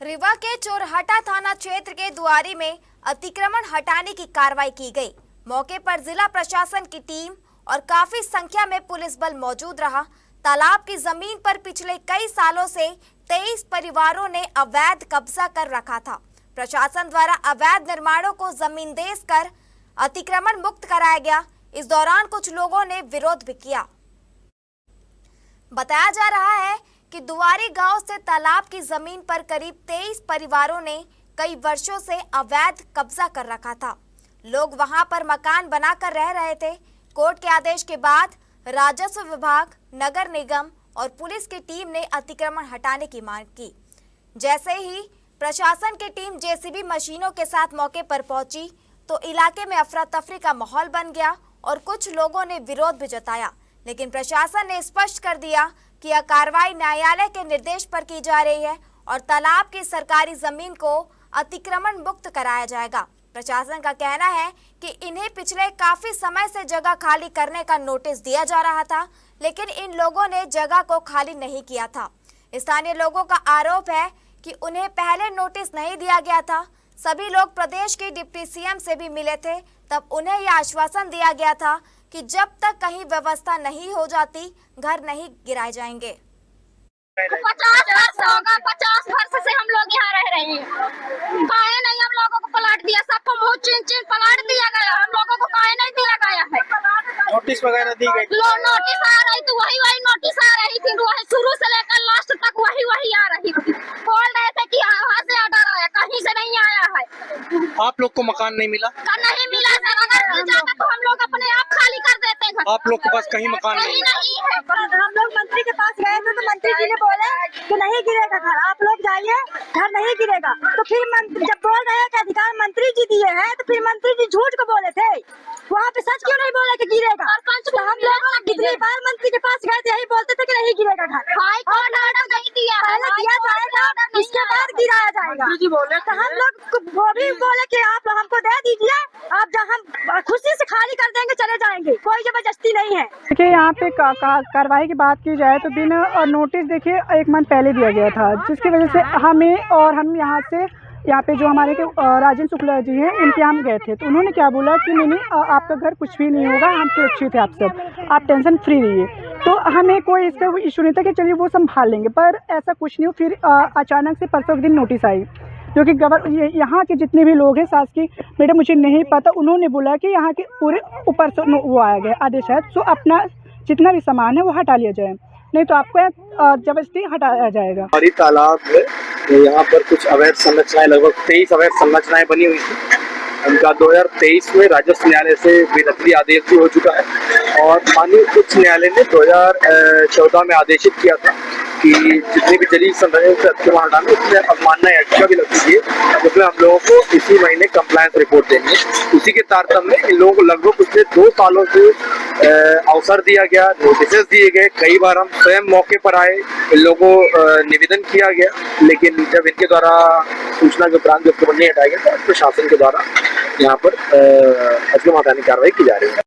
रीवा के चोरहटा थाना क्षेत्र के दुआरी में अतिक्रमण हटाने की कार्रवाई की गई। मौके पर जिला प्रशासन की टीम और काफी संख्या में पुलिस बल मौजूद रहा। तालाब की जमीन पर पिछले कई सालों से 23 परिवारों ने अवैध कब्जा कर रखा था। प्रशासन द्वारा अवैध निर्माणों को जमीन देकर अतिक्रमण मुक्त कराया गया। इस दौरान कुछ लोगों ने विरोध भी किया। बताया जा रहा है कि दुआरी गांव से तालाब की जमीन पर करीब 23 परिवारों ने कई वर्षों से अवैध कब्जा कर रखा था। लोग वहां पर मकान बनाकर रह रहे थे। कोर्ट के आदेश के बाद राजस्व विभाग, नगर निगम और पुलिस की टीम ने अतिक्रमण हटाने की मांग की। जैसे ही प्रशासन की टीम जेसीबी मशीनों के साथ मौके पर पहुंची तो इलाके में अफरा तफरी का माहौल बन गया और कुछ लोगों ने विरोध भी जताया, लेकिन प्रशासन ने स्पष्ट कर दिया कि यह कार्रवाई न्यायालय के निर्देश पर की जा रही है और तालाब की सरकारी जमीन को अतिक्रमण मुक्त कराया जाएगा। प्रशासन का कहना है कि इन्हें पिछले काफी समय से जगह खाली करने का नोटिस दिया जा रहा था, लेकिन इन लोगों ने जगह को खाली नहीं किया था। स्थानीय लोगों का आरोप है कि उन्हें पहले नोटिस नहीं दिया गया था। सभी लोग प्रदेश के डिप्टी सीएम से भी मिले थे, तब उन्हें यह आश्वासन दिया गया था कि जब तक कहीं व्यवस्था नहीं हो जाती घर नहीं गिराए जाएंगे। 50 वर्ष होगा, 50 वर्ष से हम लोग यहाँ रह रहे हैं। काहे नहीं हम लोगों को प्लाट दिया? सबको मुँह चीन प्लाट दिया गया, हम लोगों को काहे नहीं दिया गया है? नोटिस वगैरह दी गई? नोटिस आ रही थी, वही नोटिस आ रही थी, वही शुरू से लेकर लास्ट तक वही आ रही थी। बोल रहे थे कि यहाँ से ऑर्डर आया, कहीं से नहीं आया है। आप लोग को मकान नहीं मिला? नहीं मिला सर, अगर मिल जाता तो हम लोग अपने आप खाली कर देते घर। आप लोग के पास कहीं मकान नहीं है? हम लोग मंत्री के पास गए थे तो मंत्री जी ने बोले कि नहीं गिरेगा घर, आप लोग जाइए, घर नहीं गिरेगा। तो फिर जब बोल रहे हैं कि अधिकार मंत्री जी दिए हैं तो फिर मंत्री जी झूठ को बोले थे, वहाँ पे सच क्यों नहीं बोले कि गिरेगा? तो हम लोग कितनी बार मंत्री के पास गए थे, यही बोलते थे कि नहीं गिरेगा घर। ऑर्डर नहीं दिया, पहले दिया जाएगा, इसके बाद गिराया जाएगा। जी बोले तो हम लोग वो भी बोले कि आप हमको दे दीजिए, आप जब हम खुशी से खाली कर देंगे चले जाएंगे, कोई जबरदस्ती नहीं है। देखिए यहाँ पे कार्रवाई की बात की जाए तो बिना नोटिस देखिए 1 मंथ पहले दिया गया था, जिसकी वजह से हम यहाँ पे जो हमारे राजेंद्र शुक्ला जी हैं उनके यहाँ गए थे तो उन्होंने क्या बोला कि नहीं आपका घर कुछ भी नहीं होगा, हम सुरक्षित है, आप सब आप टेंशन फ्री रहिए। तो हमें कोई इसका इशू नहीं था कि चलिए वो संभाल लेंगे, पर ऐसा कुछ नहीं हो। फिर अचानक से परसों के दिन नोटिस आई जो कि यहाँ के जितने भी लोग हैं, सास की मैडम मुझे नहीं पता, उन्होंने बोला कि यहाँ के पूरे ऊपर से वो आया गया आदेश है, तो अपना जितना भी सामान है वो हटा लिया जाए, नहीं तो आपको जबरदस्ती हटाया जाएगा। हमारी तालाब है, यहाँ पर कुछ अवैध संरचनाएं, लगभग 23 अवैध संरचनाएं बनी हुई थी। उनका 2023 में राजस्व न्यायालय से बेदखली आदेश भी हो चुका है और माननीय उच्च न्यायालय ने 2014 में आदेशित किया था कि जितनी भी जलीय संरचना से अतिक्रमण हटाना उसमें अवमानना याचिका भी लग चुकी है, जिसमें हम लोगों को इसी महीने कंप्लायंस रिपोर्ट देनी है। उसी के तारतम्य में इन लोगों को लगभग पिछले 2 सालों से अवसर दिया गया, नोटिस दिए गए, कई बार हम स्वयं मौके पर आए, इन लोगों को निवेदन किया गया, लेकिन जब इनके द्वारा सूचना के उपरांत जब नहीं हटाया गया तो प्रशासन के द्वारा यहाँ पर अतिक्रमण हटाने की कार्रवाई की जा रही है।